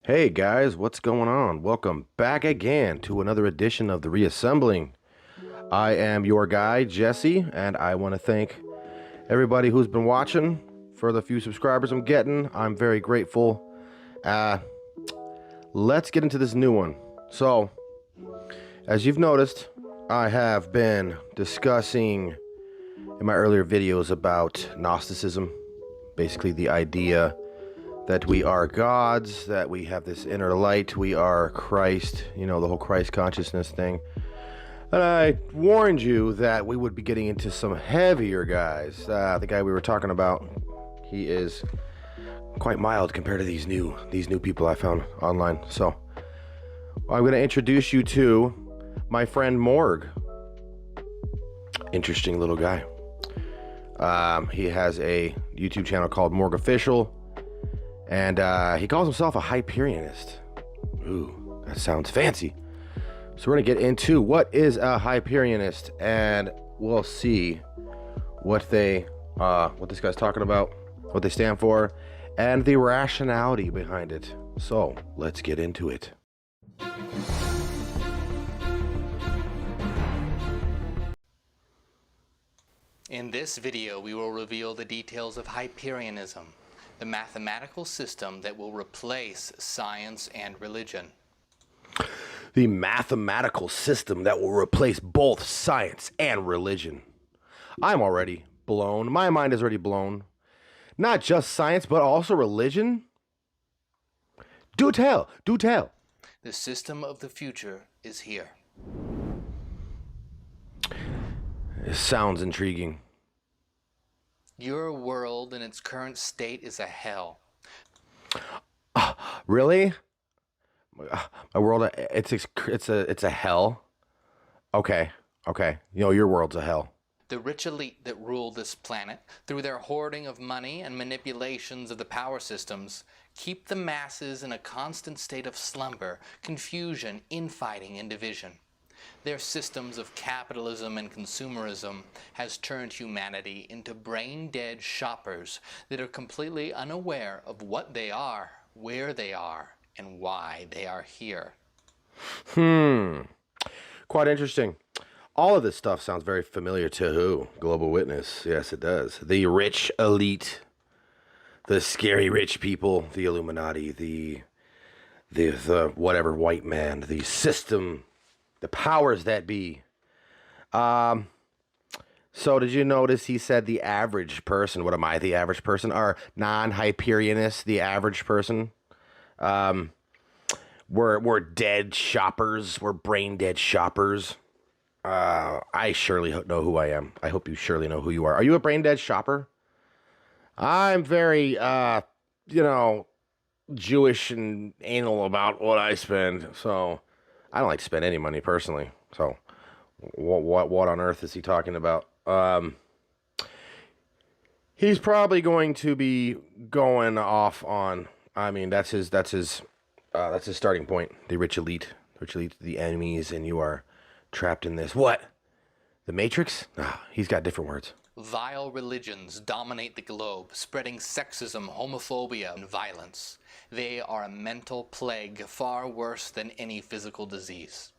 Hey guys, what's going on? Welcome back again to another edition of the Reassembling. I am your guy, Jesse, and I want to thank everybody who's been watching. For the few subscribers I'm getting, I'm very grateful. Uh, let's get into this new one. So, as you've noticed, I have been discussing in my earlier videos about Gnosticism, basically the idea that we are gods, that we have this inner light, we are Christ, you know, the whole Christ consciousness thing. And I warned you that we would be getting into some heavier guys. The guy we were talking about, he is quite mild compared to these new people I found online. So I'm going to introduce you to my friend Mourge. Interesting little guy. He has a YouTube channel called Mourge Official. And he calls himself a Hyperianist. Ooh, that sounds fancy. So we're gonna get into what is a Hyperianist, and we'll see what this guy's talking about, what they stand for, and the rationality behind it. So let's get into it. In this video, we will reveal the details of Hyperianism, the mathematical system that will replace science and religion. The mathematical system that will replace both science and religion. I'm already blown. My mind is already blown. Not just science, but also religion? Do tell, do tell. The system of the future is here. It sounds intriguing. Your world in its current state is a hell. Really? My world, it's a hell. Okay. You know, your world's a hell. The rich elite that rule this planet, through their hoarding of money and manipulations of the power systems, keep the masses in a constant state of slumber, confusion, infighting, and division. Their systems of capitalism and consumerism has turned humanity into brain-dead shoppers that are completely unaware of what they are, where they are, and why they are here. Quite interesting. All of this stuff sounds very familiar to who? Global Witness. Yes, it does. The rich elite, the scary rich people, the Illuminati, the whatever white man, the system, the powers that be. So did you notice he said the average person, what am I, the average person, are non-Hyperianists, the average person? We're dead shoppers, we're brain dead shoppers. I surely know who I am. I hope you surely know who you are. Are you a brain dead shopper? I'm very, Jewish and anal about what I spend, so I don't like to spend any money personally. So, what on earth is he talking about? He's probably going to be going off on. I mean, that's his starting point. The rich elite, the enemies, and you are trapped in this. What? The Matrix? Ah, he's got different words. Vile religions dominate the globe, spreading sexism, homophobia, and violence. They are a mental plague far worse than any physical disease.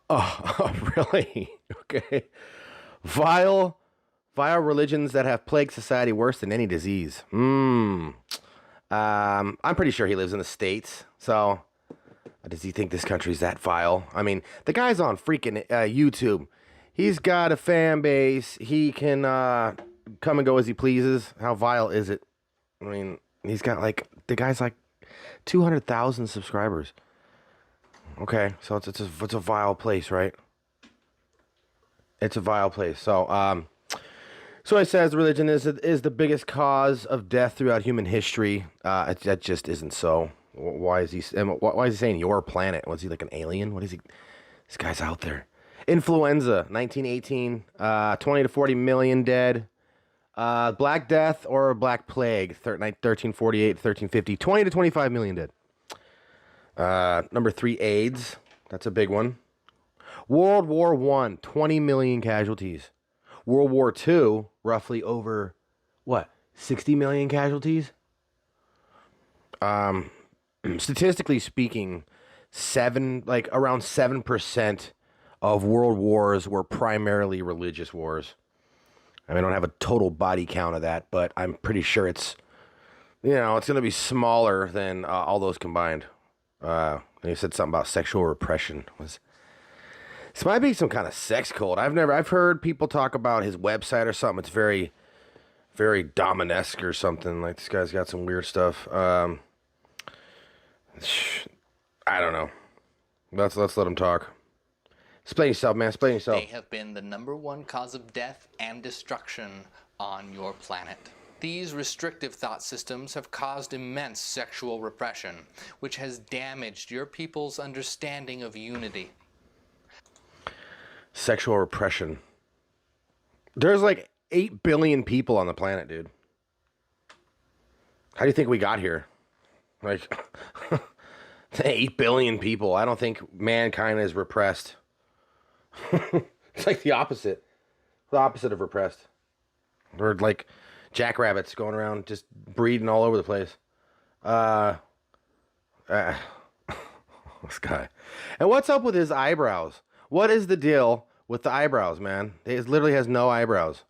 Oh, really? Okay. Vile religions that have plagued society worse than any disease. I'm pretty sure he lives in the States, so does he think this country's that vile? I mean, the guy's on freaking YouTube. He's got a fan base. He can come and go as he pleases. How vile is it? I mean, he's got the guy's 200,000 subscribers. Okay, so it's a vile place, right? It's a vile place. So so it says religion is the biggest cause of death throughout human history. That just isn't so. Why is he saying your planet? Was he like an alien? What is he? This guy's out there. Influenza, 1918, 20 to 40 million dead. Black Death or Black Plague, 1348, 1350, 20 to 25 million dead. Number 3, AIDS. That's a big one. World War I, 20 million casualties. World War II, roughly over, 60 million casualties? statistically speaking, around 7% of world wars were primarily religious wars. I mean, I don't have a total body count of that, but I'm pretty sure it's going to be smaller than all those combined. And he said something about sexual repression. This might be some kind of sex cult. I've heard people talk about his website or something. It's very, very Dominesque or something. Like, this guy's got some weird stuff. I don't know. Let's let him talk. Explain yourself, man. Explain yourself. They have been the #1 cause of death and destruction on your planet. These restrictive thought systems have caused immense sexual repression, which has damaged your people's understanding of unity. Sexual repression. There's like 8 billion people on the planet, dude. How do you think we got here? Like, 8 billion people. I don't think mankind is repressed. It's like the opposite. The opposite of repressed. We're like jackrabbits going around just breeding all over the place. This guy. And what's up with his eyebrows? What is the deal with the eyebrows, man? He literally has no eyebrows.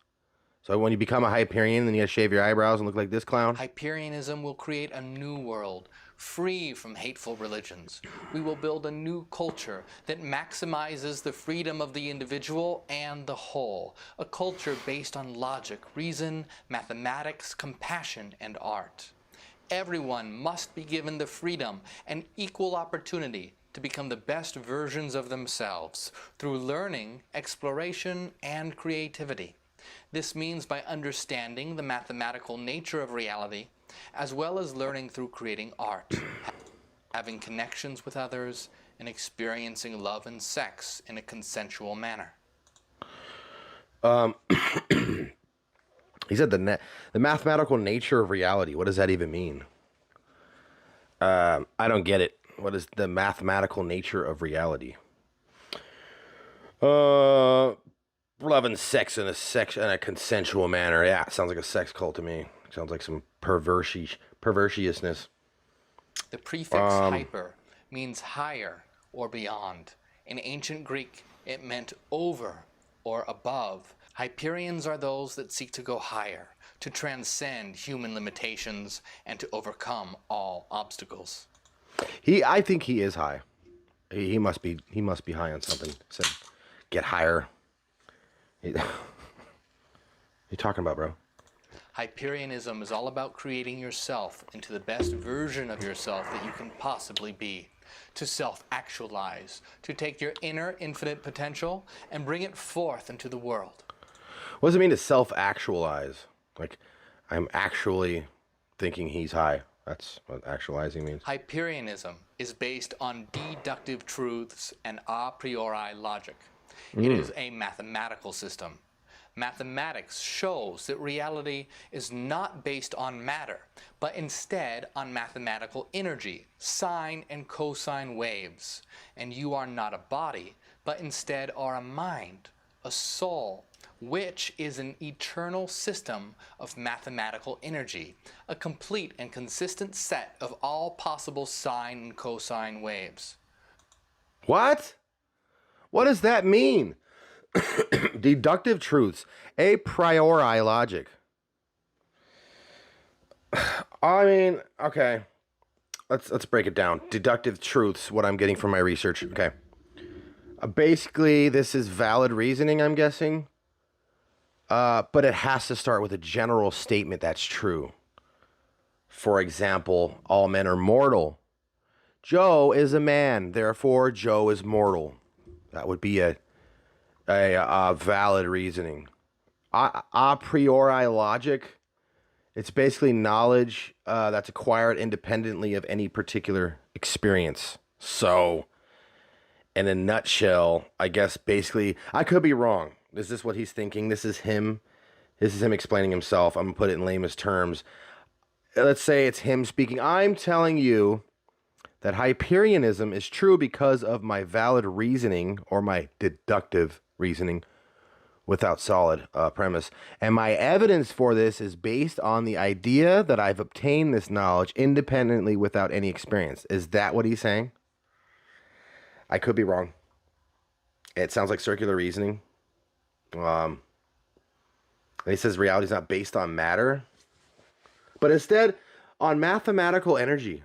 So when you become a Hyperian, then you gotta shave your eyebrows and look like this clown? Hyperianism will create a new world, free from hateful religions. We will build a new culture that maximizes the freedom of the individual and the whole. A culture based on logic, reason, mathematics, compassion, and art. Everyone must be given the freedom and equal opportunity to become the best versions of themselves through learning, exploration, and creativity. This means by understanding the mathematical nature of reality, as well as learning through creating art, having connections with others, and experiencing love and sex in a consensual manner. He said the mathematical nature of reality. What does that even mean? I don't get it. What is the mathematical nature of reality? Love and sex in a consensual manner. Yeah, it sounds like a sex cult to me. Sounds like some perversiousness. The prefix hyper means higher or beyond. In ancient Greek, it meant over or above. Hyperians are those that seek to go higher, to transcend human limitations, and to overcome all obstacles. I think he is high. He must be high on something. Said, get higher. What are you talking about, bro? Hyperianism is all about creating yourself into the best version of yourself that you can possibly be. To self-actualize, to take your inner infinite potential and bring it forth into the world. What does it mean to self-actualize? Like, I'm actually thinking he's high. That's what actualizing means. Hyperianism is based on deductive truths and a priori logic. It is a mathematical system. Mathematics shows that reality is not based on matter, but instead on mathematical energy, sine and cosine waves. And you are not a body, but instead are a mind, a soul, which is an eternal system of mathematical energy, a complete and consistent set of all possible sine and cosine waves. What? What does that mean? Deductive truths, a priori logic. I mean, okay. Let's break it down. Deductive truths, what I'm getting from my research. Okay. Basically, this is valid reasoning, I'm guessing. But it has to start with a general statement that's true. For example, all men are mortal. Joe is a man, therefore Joe is mortal. That would be a valid reasoning. A priori logic, it's basically knowledge that's acquired independently of any particular experience. So, in a nutshell, I guess basically, I could be wrong. Is this what he's thinking? This is him explaining himself. I'm going to put it in lamest terms. Let's say it's him speaking. I'm telling you that Hyperianism is true because of my valid reasoning or my deductive reasoning, without solid premise. And my evidence for this is based on the idea that I've obtained this knowledge independently without any experience. Is that what he's saying? I could be wrong. It sounds like circular reasoning. And he says reality is not based on matter, but instead on mathematical energy.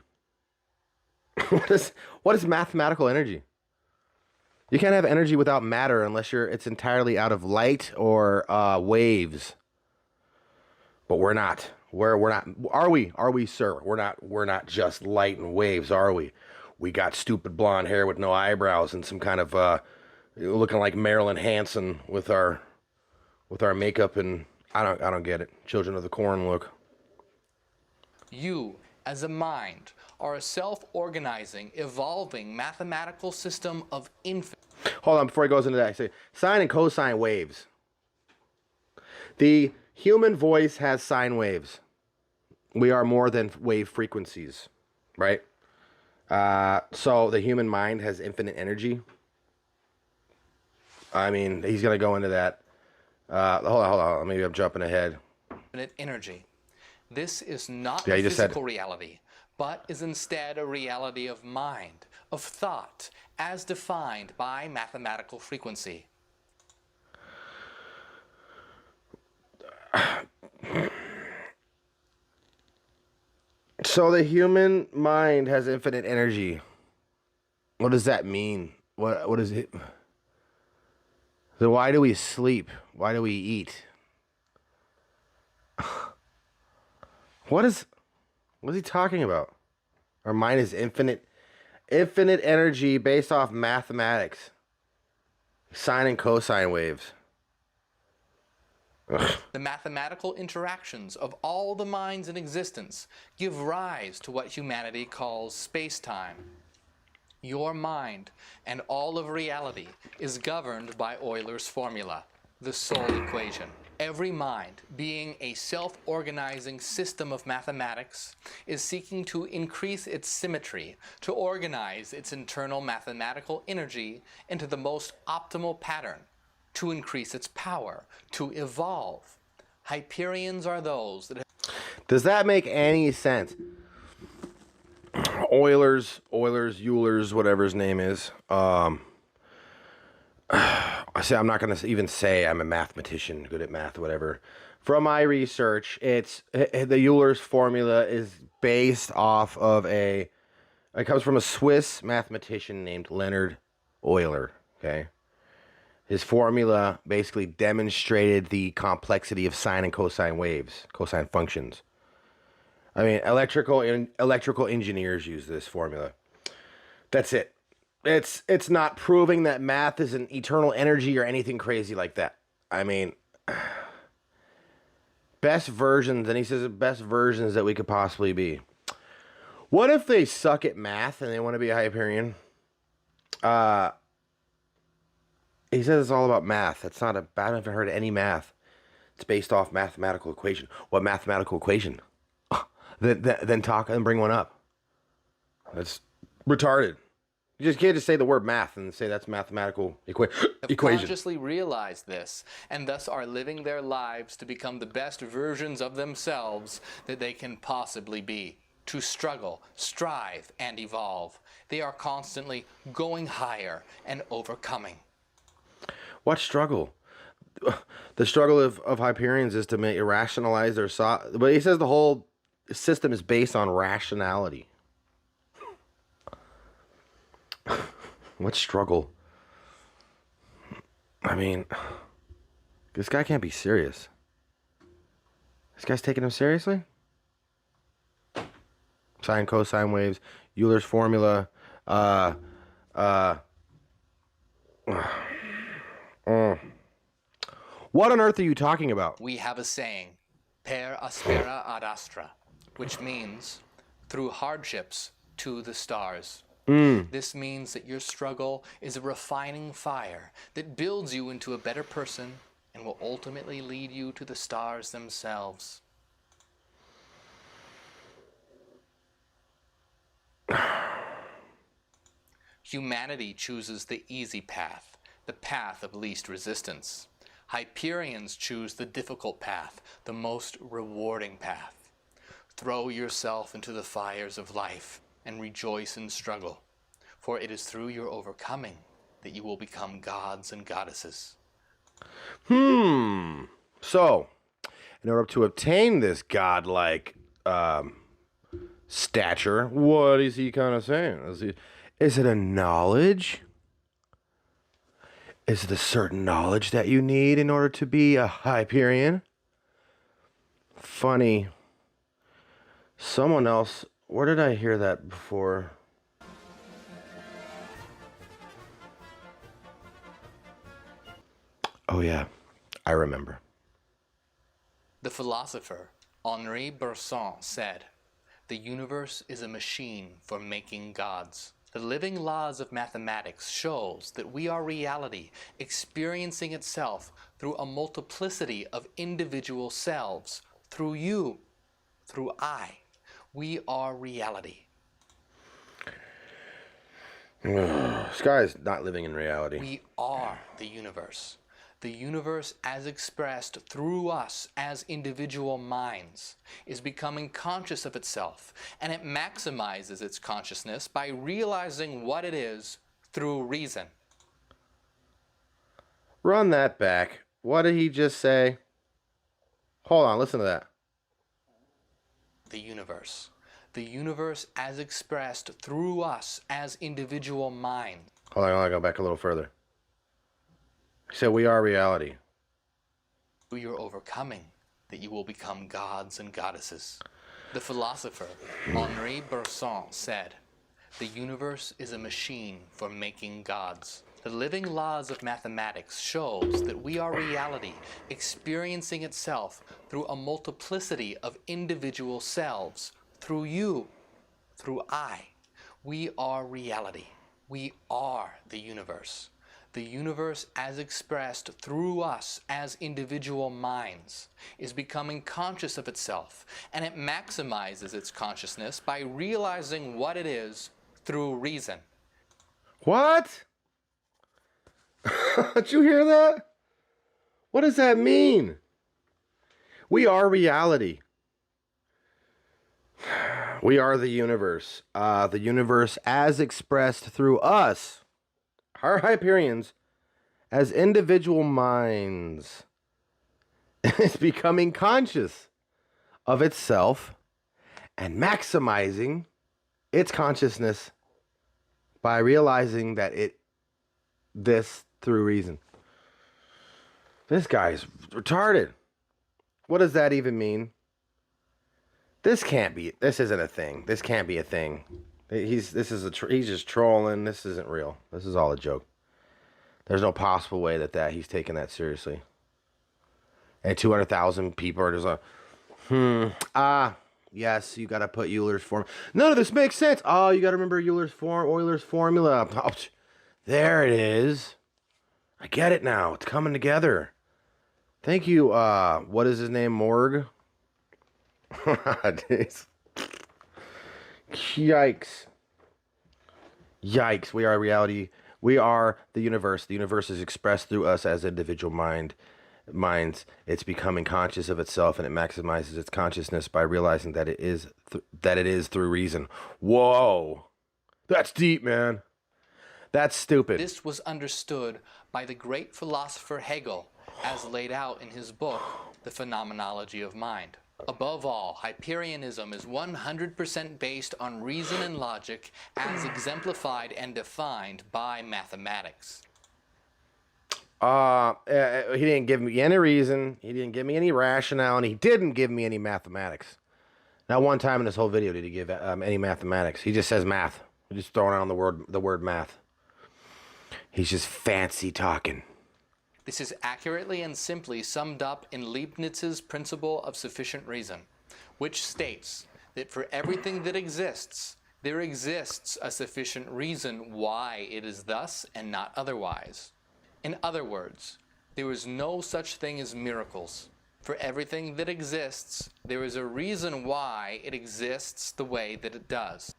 What is mathematical energy? You can't have energy without matter unless it's entirely out of light or waves. But we're not. We're not. Are we? Are we, sir? We're not just light and waves, are we? We got stupid blonde hair with no eyebrows and some kind of looking like Marilyn Hanson with our makeup, and I don't get it. Children of the Corn look. You, as a mind, are a self-organizing, evolving mathematical system of infinite... Hold on, before he goes into that, I say sine and cosine waves. The human voice has sine waves. We are more than wave frequencies, right? So the human mind has infinite energy. I mean, he's going to go into that. Hold on. Maybe I'm jumping ahead. Infinite energy. This is not Yeah, a you just said physical reality, but is instead a reality of mind, of thought, as defined by mathematical frequency. So the human mind has infinite energy. What does that mean? What is it? Then why do we sleep? Why do we eat? What is he talking about? Our mind is infinite energy based off mathematics. Sine and cosine waves. Ugh. The mathematical interactions of all the minds in existence give rise to what humanity calls space-time. Your mind and all of reality is governed by Euler's formula, the soul equation. Every mind, being a self-organizing system of mathematics, is seeking to increase its symmetry, to organize its internal mathematical energy into the most optimal pattern, to increase its power, to evolve. Hyperians are those that... Does that make any sense? Euler's, whatever his name is. I'm not going to even say I'm a mathematician, good at math, whatever. From my research, the Euler's formula is based off of it comes from a Swiss mathematician named Leonard Euler, okay? His formula basically demonstrated the complexity of sine and cosine waves, cosine functions. I mean, electrical engineers use this formula. That's it. It's not proving that math is an eternal energy or anything crazy like that. I mean, best versions, and he says the best versions that we could possibly be. What if they suck at math and they want to be a Hyperion? He says it's all about math. It's not I haven't heard of any math. It's based off mathematical equation. What mathematical equation? Then talk and bring one up. That's retarded. You can't just say the word math and say that's mathematical equation. Consciously realize this, and thus are living their lives to become the best versions of themselves that they can possibly be. To struggle, strive, and evolve. They are constantly going higher and overcoming. What struggle? The struggle of Hyperions is to rationalize their but he says the whole system is based on rationality. What struggle? I mean, this guy can't be serious. This guy's taking him seriously? Sine, cosine waves, Euler's formula, What on earth are you talking about? We have a saying, per aspera ad astra, which means through hardships to the stars. This means that your struggle is a refining fire that builds you into a better person and will ultimately lead you to the stars themselves. Humanity chooses the easy path, the path of least resistance. Hyperians choose the difficult path, the most rewarding path. Throw yourself into the fires of life and rejoice in struggle, for it is through your overcoming that you will become gods and goddesses. So, in order to obtain this godlike stature, what is he kind of saying? Is it a knowledge? Is it a certain knowledge that you need in order to be a Hyperion? Funny. Someone else, where did I hear that before? Oh yeah, I remember. The philosopher Henri Bergson said, "The universe is a machine for making gods. The living laws of mathematics shows that we are reality, experiencing itself through a multiplicity of individual selves, through you, through I. We are reality." This guy's not living in reality. We are the universe. The universe as expressed through us as individual minds is becoming conscious of itself, and it maximizes its consciousness by realizing what it is through reason. Run that back. What did he just say? Hold on, listen to that. The universe. The universe as expressed through us as individual minds. Hold on, go back a little further. He said we are reality. Through your overcoming that you will become gods and goddesses. The philosopher Henri Bergson said, "The universe is a machine for making gods. The living laws of mathematics shows that we are reality, experiencing itself through a multiplicity of individual selves, through you, through I. We are reality. We are the universe. The universe as expressed through us as individual minds is becoming conscious of itself, and it maximizes its consciousness by realizing what it is through reason." What? Did you hear that? What does that mean? We are reality. We are the universe. The universe as expressed through us, our Hyperions, as individual minds, is becoming conscious of itself and maximizing its consciousness by realizing that this through reason. This guy's retarded. What does that even mean? This isn't a thing. This can't be a thing. He's just trolling. This isn't real. This is all a joke. There's no possible way that he's taking that seriously. And 200,000 people are just like, yes, you gotta put Euler's formula. None of this makes sense. Oh, you gotta remember Euler's formula. Oh, there it is. I get it now. It's coming together. Thank you. What is his name? Mourge. Yikes. We are reality. We are the universe. The universe is expressed through us as individual minds. It's becoming conscious of itself, and it maximizes its consciousness by realizing that it is through reason. Whoa. That's deep, man. That's stupid. This was understood by the great philosopher Hegel as laid out in his book, The Phenomenology of Mind. Above all, Hyperianism is 100% based on reason and logic as exemplified and defined by mathematics. He didn't give me any reason. He didn't give me any rationale, and he didn't give me any mathematics. Not one time in this whole video did he give any mathematics. He just says math. He's just throwing out the word math. He's just fancy talking. This is accurately and simply summed up in Leibniz's principle of sufficient reason, which states that for everything that exists, there exists a sufficient reason why it is thus and not otherwise. In other words, there is no such thing as miracles. For everything that exists, there is a reason why it exists the way that it does.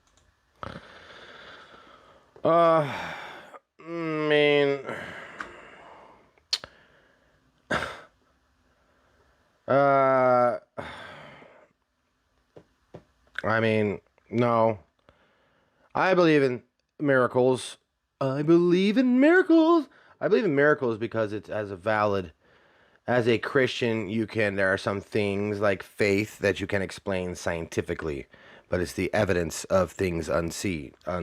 I mean, no. I believe in miracles. I believe in miracles. I believe in miracles because it's as a Christian, there are some things like faith that you can explain scientifically, but it's the evidence of things unseen. But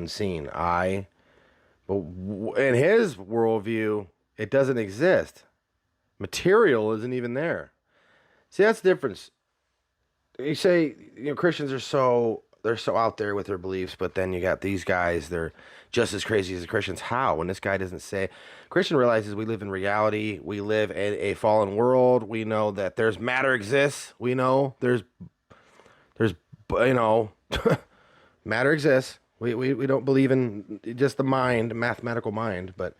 in his worldview, it doesn't exist. Material isn't even there. See, that's the difference. You say, Christians they're so out there with their beliefs, but then you got these guys, they're just as crazy as the Christians. How? When this guy doesn't say, Christian realizes we live in reality, we live in a fallen world, we know that there's matter exists, we know there's matter exists. We don't believe in just the mind, mathematical mind, but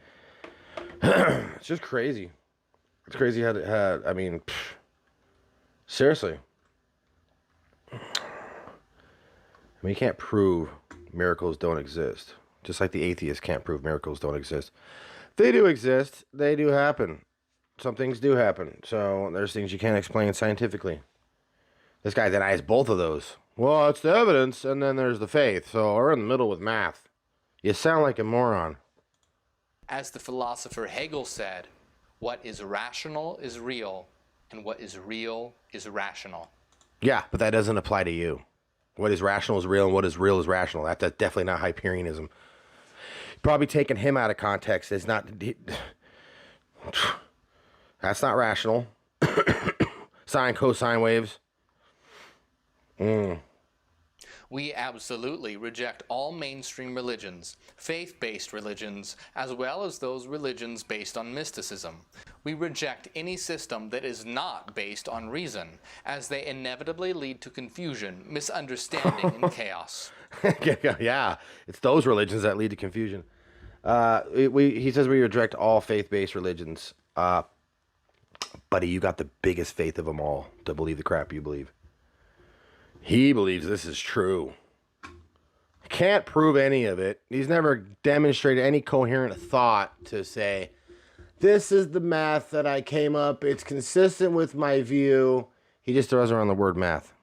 it's just crazy. It's crazy I mean, seriously. I mean, you can't prove miracles don't exist. Just like the atheists can't prove miracles don't exist. They do exist. They do happen. Some things do happen. So there's things you can't explain scientifically. This guy denies both of those. Well, it's the evidence, and then there's the faith. So we're in the middle with math. You sound like a moron. As the philosopher Hegel said, what is rational is real, and what is real is rational. Yeah, but that doesn't apply to you. What is rational is real, and what is real is rational. That's definitely not Hyperianism. Probably taking him out of context is not. That's not rational. Sine, cosine waves. We absolutely reject all mainstream religions, faith-based religions, as well as those religions based on mysticism. We reject any system that is not based on reason, as they inevitably lead to confusion, misunderstanding, and chaos. Yeah, it's those religions that lead to confusion. He says we reject all faith-based religions. Buddy, you got the biggest faith of them all to believe the crap you believe. He believes this is true. Can't prove any of it. He's never demonstrated any coherent thought to say, this is the math that I came up. It's consistent with my view. He just throws around the word math.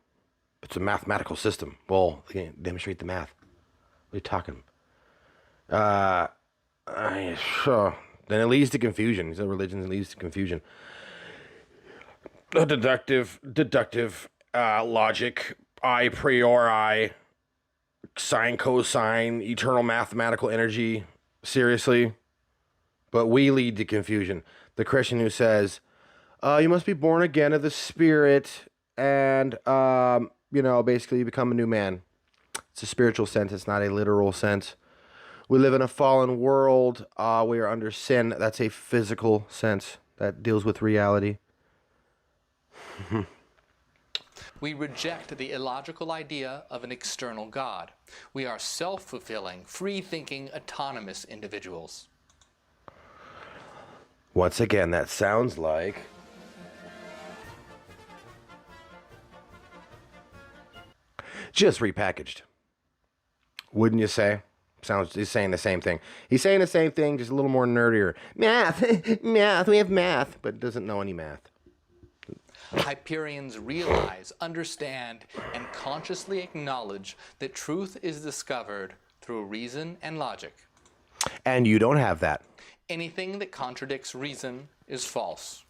It's a mathematical system. Well, he can't demonstrate the math. What are you talking about? Then it leads to confusion. These other religions leads to confusion. Deductive logic, a priori, sine, cosine, eternal mathematical energy. Seriously? But we lead to confusion. The Christian who says, you must be born again of the Spirit and, basically you become a new man. It's a spiritual sense. It's not a literal sense. We live in a fallen world. We are under sin. That's a physical sense that deals with reality. We reject the illogical idea of an external God. We are self-fulfilling, free-thinking, autonomous individuals. Once again, that sounds like just repackaged. Wouldn't you say? He's saying the same thing. He's saying the same thing, just a little more nerdier. Math, math, we have math, but doesn't know any math. Hyperians realize, understand, and consciously acknowledge that truth is discovered through reason and logic. And you don't have that. Anything that contradicts reason is false.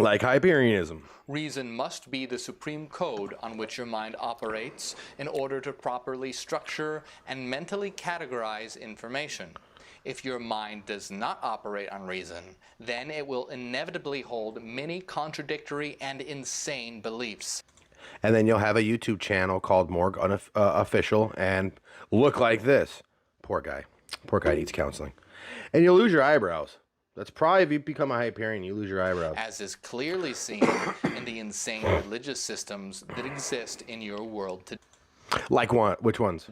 Like Hyperianism. Reason must be the supreme code on which your mind operates in order to properly structure and mentally categorize information. If your mind does not operate on reason, then it will inevitably hold many contradictory and insane beliefs. And then you'll have a YouTube channel called Mourge Official and look like this. Poor guy. Poor guy needs counseling. And you'll lose your eyebrows. That's probably if you become a Hyperian, you lose your eyebrows. As is clearly seen in the insane religious systems that exist in your world today. Like what? Which ones?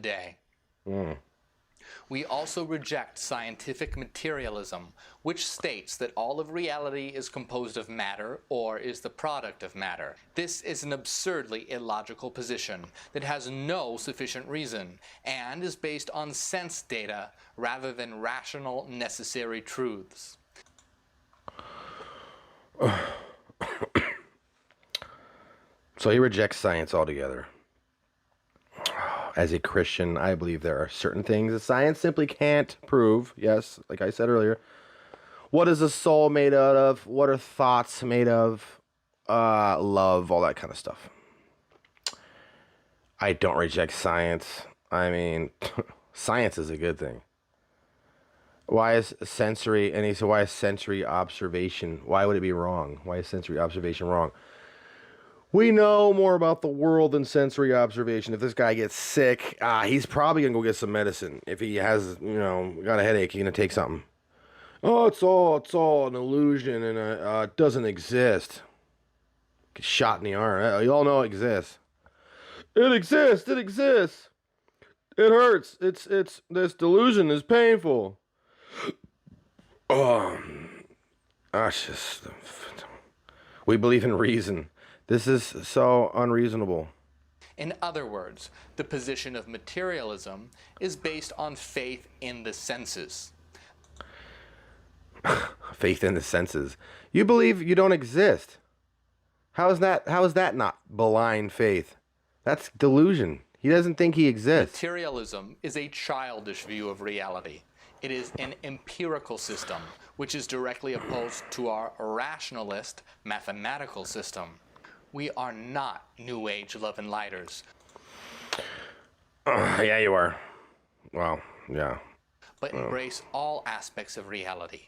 We also reject scientific materialism, which states that all of reality is composed of matter or is the product of matter. This is an absurdly illogical position that has no sufficient reason and is based on sense data rather than rational, necessary truths. So he rejects science altogether. as a Christian, I believe there are certain things that science simply can't prove. Yes, like I said earlier. What is a soul made out of? What are thoughts made of? Love, all that kind of stuff. I don't reject science. I mean, science is a good thing. Why is sensory, and he said, why is sensory observation, why would it be wrong? Why is sensory observation wrong? We know more about the world than sensory observation. If this guy gets sick, he's probably going to go get some medicine. If he has, got a headache, he's going to take something. Oh, it's all an illusion and it doesn't exist. Get shot in the arm. You all know it exists. It exists. It exists. It hurts. It's this delusion is painful. Oh, that's just. We believe in reason. This is so unreasonable. In other words, the position of materialism is based on faith in the senses. Faith in the senses. You believe you don't exist. How is that not blind faith? That's delusion. He doesn't think he exists. Materialism is a childish view of reality. It is an empirical system, which is directly opposed to our rationalist mathematical system. We are not New Age love and lighters. Yeah, you are. Well, yeah. But embrace all aspects of reality.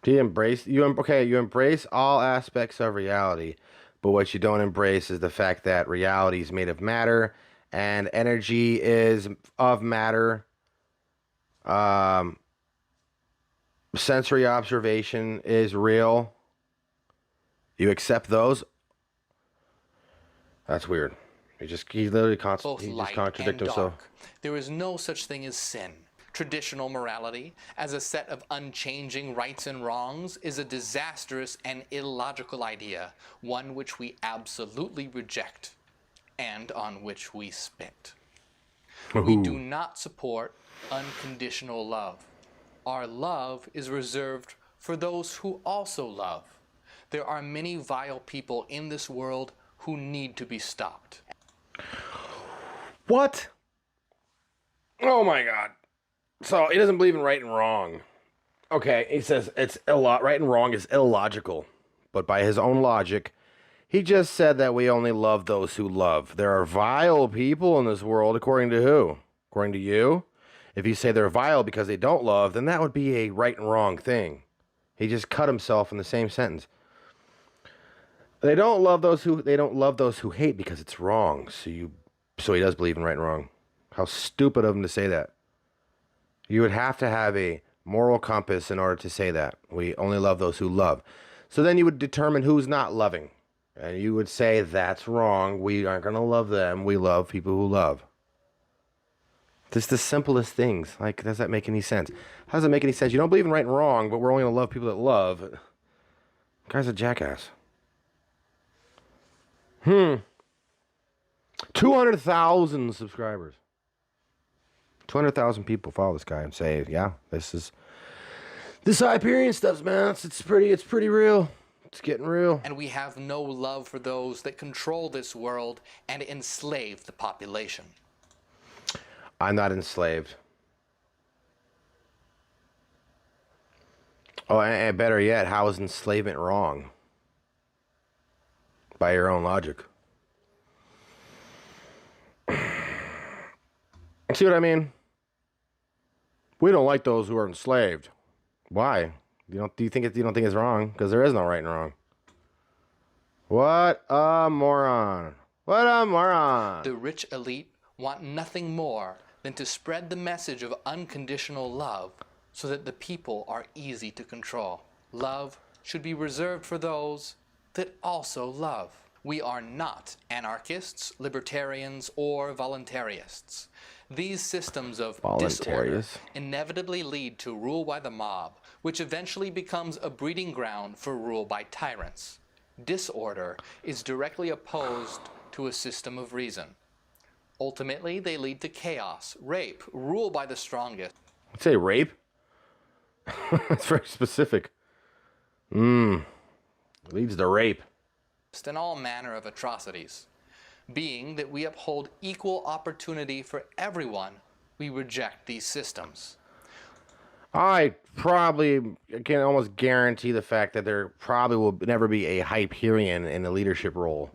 You embrace all aspects of reality, but what you don't embrace is the fact that reality is made of matter and energy is of matter. Sensory observation is real. You accept those? That's weird. He literally contradicted himself. There is no such thing as sin. Traditional morality, as a set of unchanging rights and wrongs, is a disastrous and illogical idea, one which we absolutely reject, and on which we spit. We do not support unconditional love. Our love is reserved for those who also love. There are many vile people in this world who need to be stopped. What? Oh my God. So he doesn't believe in right and wrong. Okay, he says right and wrong is illogical. But by his own logic, he just said that we only love those who love. There are vile people in this world, according to who? According to you? If you say they're vile because they don't love, then that would be a right and wrong thing. He just cut himself in the same sentence. They don't love those who hate because it's wrong. So he does believe in right and wrong. How stupid of him to say that. You would have to have a moral compass in order to say that. We only love those who love. So then you would determine who's not loving. And you would say, that's wrong. We aren't going to love them. We love people who love. Just the simplest things. Like, does that make any sense? How does it make any sense? You don't believe in right and wrong, but we're only going to love people that love. The guy's a jackass. 200,000 subscribers. 200,000 people follow this guy and say, yeah, this Hyperian stuff, man. It's pretty real. It's getting real. And we have no love for those that control this world and enslave the population. I'm not enslaved. Oh, and better yet, how is enslavement wrong? By your own logic. See what I mean? We don't like those who are enslaved. Why? You don't think it's wrong? Because there is no right and wrong. What a moron. What a moron. The rich elite want nothing more than to spread the message of unconditional love so that the people are easy to control. Love should be reserved for those that also love. We are not anarchists, libertarians, or voluntarists. These systems of disorder inevitably lead to rule by the mob, which eventually becomes a breeding ground for rule by tyrants. Disorder is directly opposed to a system of reason. Ultimately, they lead to chaos, rape, rule by the strongest. I'd say rape? That's very specific. Leads to rape. And all manner of atrocities. Being that we uphold equal opportunity for everyone, we reject these systems. I probably can almost guarantee the fact that there probably will never be a Hyperion in the leadership role.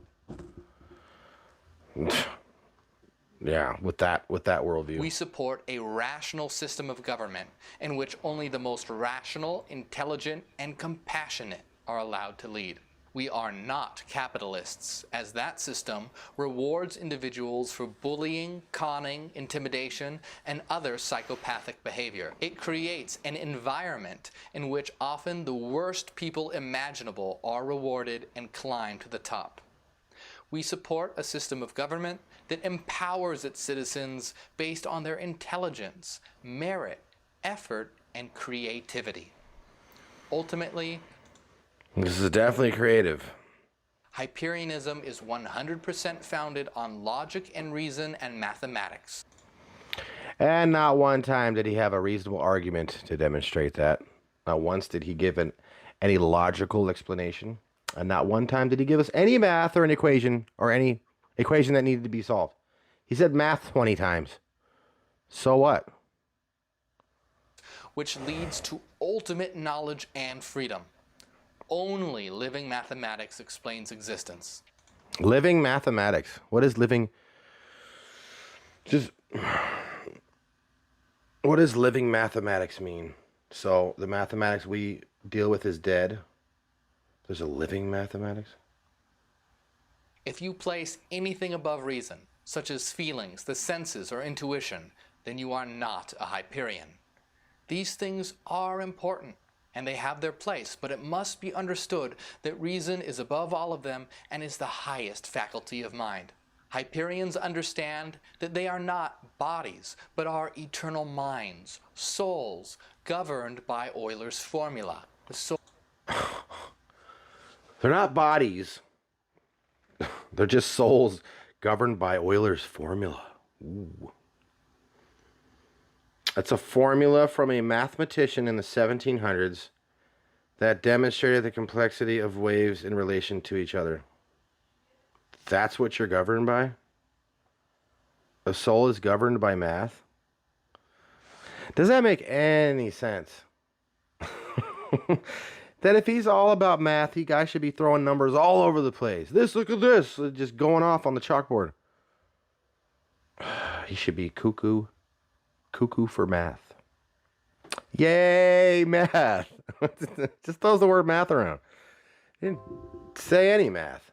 Yeah, with that worldview. We support a rational system of government in which only the most rational, intelligent, and compassionate are allowed to lead. We are not capitalists, as that system rewards individuals for bullying, conning, intimidation, and other psychopathic behavior. It creates an environment in which often the worst people imaginable are rewarded and climb to the top. We support a system of government that empowers its citizens based on their intelligence, merit, effort, and creativity. Ultimately, This is definitely creative. Hyperianism is 100% founded on logic and reason and mathematics. And not one time did he have a reasonable argument to demonstrate that. Not once did he give any logical explanation. And not one time did he give us any math or an equation or any equation that needed to be solved. He said math 20 times. So what? Which leads to ultimate knowledge and freedom. Only living mathematics explains existence. Living mathematics. What is living? What does living mathematics mean? So the mathematics we deal with is dead. There's a living mathematics? If you place anything above reason, such as feelings, the senses, or intuition, then you are not a Hyperion. These things are important, and they have their place, but it must be understood that reason is above all of them and is the highest faculty of mind. Hyperions understand that they are not bodies, but are eternal minds, souls, governed by Euler's formula. The soul They're not bodies. They're just souls governed by Euler's formula. Ooh. That's a formula from a mathematician in the 1700s that demonstrated the complexity of waves in relation to each other. That's what you're governed by? A soul is governed by math? Does that make any sense? That if he's all about math, he guy should be throwing numbers all over the place. Look at this, just going off on the chalkboard. He should be cuckoo for math. Yay, math. Just throws the word math around. He didn't say any math.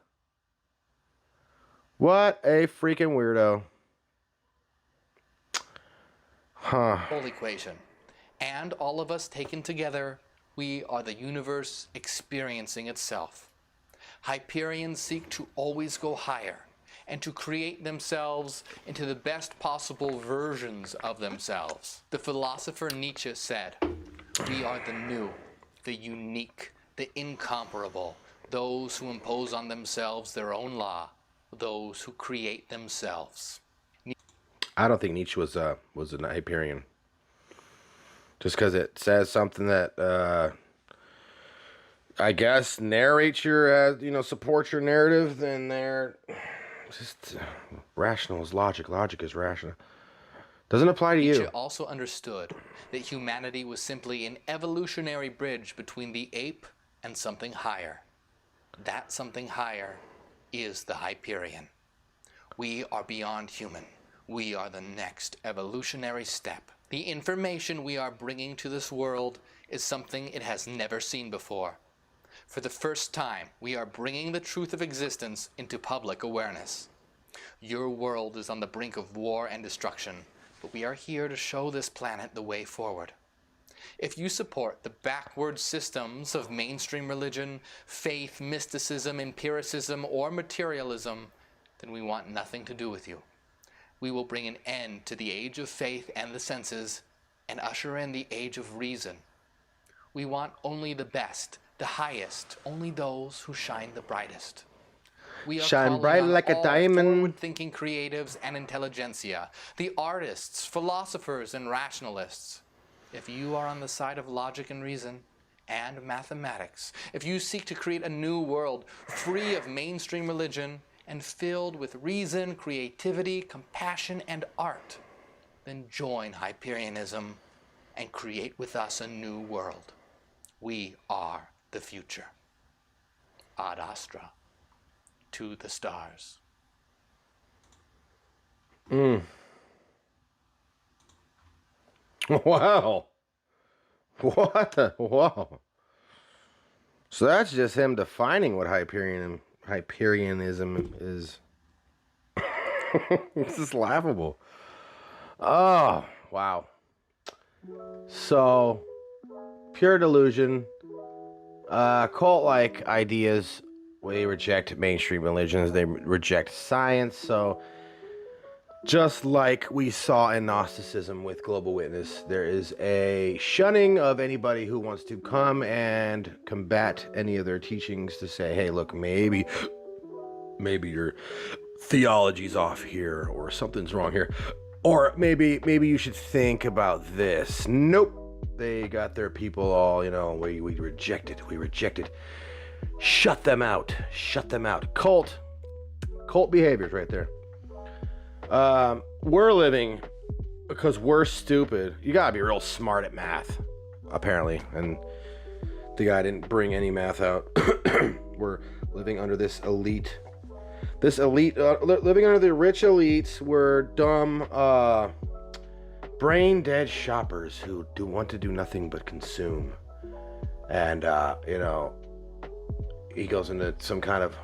What a freaking weirdo. Huh. whole equation. And all of us taken together, we are the universe experiencing itself. Hyperions seek to always go higher and to create themselves into the best possible versions of themselves. The philosopher Nietzsche said, "We are the new, the unique, the incomparable, those who impose on themselves their own law, those who create themselves." I don't think Nietzsche was a Hyperion. Just because it says something that I guess narrates your supports your narrative, then they're just rational is logic. Logic is rational. Doesn't apply to Nietzsche you. also understood that humanity was simply an evolutionary bridge between the ape and something higher. That something higher is the Hyperion. We are beyond human. We are the next evolutionary step. The information we are bringing to this world is something it has never seen before. For the first time, we are bringing the truth of existence into public awareness. Your world is on the brink of war and destruction, but we are here to show this planet the way forward. If you support the backward systems of mainstream religion, faith, mysticism, empiricism, or materialism, then we want nothing to do with you. We will bring an end to the age of faith and the senses and usher in the age of reason. We want only the best, the highest, only those who shine the brightest. We are Shine calling bright on like a all diamond. forward-thinking creatives and intelligentsia, the artists, philosophers, and rationalists. If you are on the side of logic and reason and mathematics, if you seek to create a new world free of mainstream religion and filled with reason, creativity, compassion, and art, then join Hyperianism and create with us a new world. We are the future. Ad Astra, to the stars. Wow. What the? Whoa. So that's just him defining what Hyperianism is. This is laughable. Oh, wow. So, pure delusion, cult-like ideas. They reject mainstream religions. They reject science. So, just like we saw in Gnosticism with Global Witness, there is a shunning of anybody who wants to come and combat any of their teachings to say, hey, look, maybe your theology's off here, or something's wrong here, or maybe you should think about this. Nope. They got their people all, we rejected. Shut them out. Cult behaviors right there. We're living because we're stupid. You gotta be real smart at math, apparently. And the guy didn't bring any math out. We're living under this elite, living under the rich elites. We're dumb, brain dead shoppers who want to do nothing but consume. And, he goes into some kind of,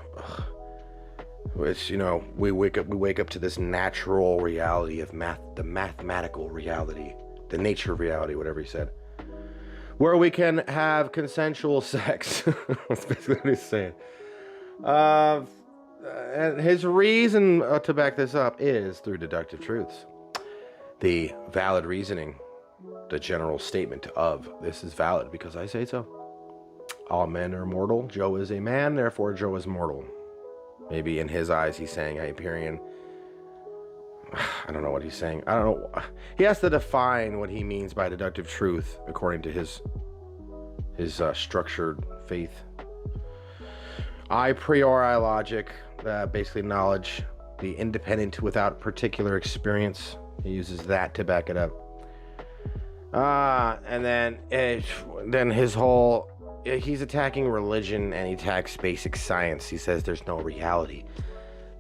which, we wake up to this natural reality of the mathematical reality, the nature of reality, whatever he said, where we can have consensual sex. That's basically what he's saying. And his reason to back this up is through deductive truths. The valid reasoning, the general statement of this is valid because I say so. All men are mortal. Joe is a man, therefore Joe is mortal. Maybe in his eyes he's saying Hyperion. I don't know what he's saying. I don't know. He has to define what he means by deductive truth according to his structured faith. A priori logic, basically knowledge, the independent without particular experience. He uses that to back it up. And then his whole, he's attacking religion and he attacks basic science. He says there's no reality.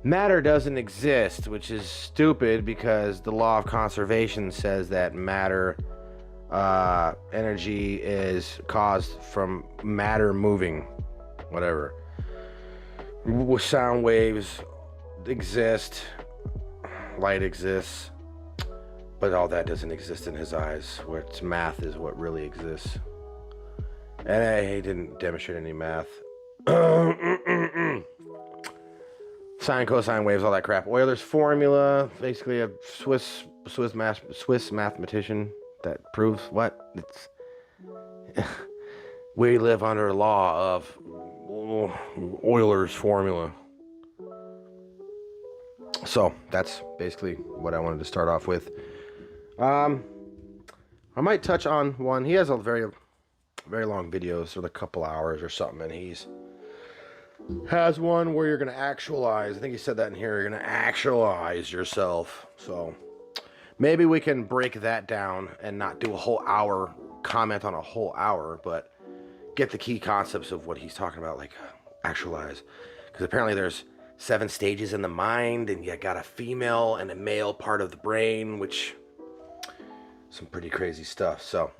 Matter doesn't exist, which is stupid because the law of conservation says that matter, energy is caused from matter moving, whatever. Sound waves exist, light exists, but all that doesn't exist in his eyes. What's math is what really exists. And he didn't demonstrate any math. Sine, cosine waves, all that crap. Euler's formula, basically a Swiss mathematician that proves what? It's we live under a law of Euler's formula. So that's basically what I wanted to start off with. I might touch on one. He has a very long videos, so a couple hours or something, and he's has one where you're going to actualize. I think he said that in here. You're going to actualize yourself. So maybe we can break that down and not do a whole hour, comment on a whole hour, but get the key concepts of what he's talking about, like actualize. Because apparently there's 7 stages in the mind, and you got a female and a male part of the brain, which some pretty crazy stuff. So,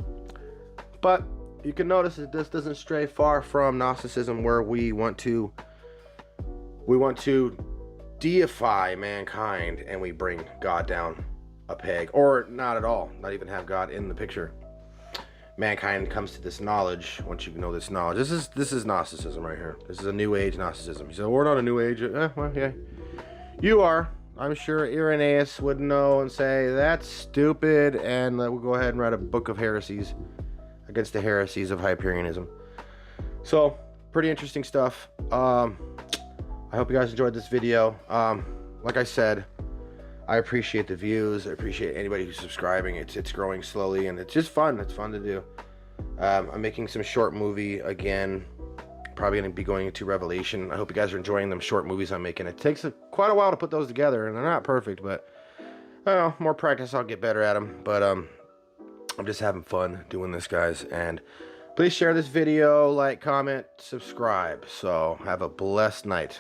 but you can notice that this doesn't stray far from Gnosticism, where we want to deify mankind and we bring God down a peg, or not at all, not even have God in the picture. Mankind comes to this knowledge. Once you know this knowledge, this is Gnosticism right here. This is a New Age Gnosticism. You say, we're not a New Age. Well, yeah, you are. I'm sure Irenaeus would know and say that's stupid, and we'll go ahead and write a book of heresies against the heresies of Hyperianism. So, pretty interesting stuff. I hope you guys enjoyed this video. Like I said, I appreciate the views. I appreciate anybody who's subscribing. It's growing slowly, and it's just fun. It's fun to do. I'm making some short movie again, probably going to be going into Revelation. I hope you guys are enjoying them short movies I'm making. It takes quite a while to put those together, and they're not perfect, but I don't know, more practice, I'll get better at them. But I'm just having fun doing this, guys. And please share this video, like, comment, subscribe. So have a blessed night.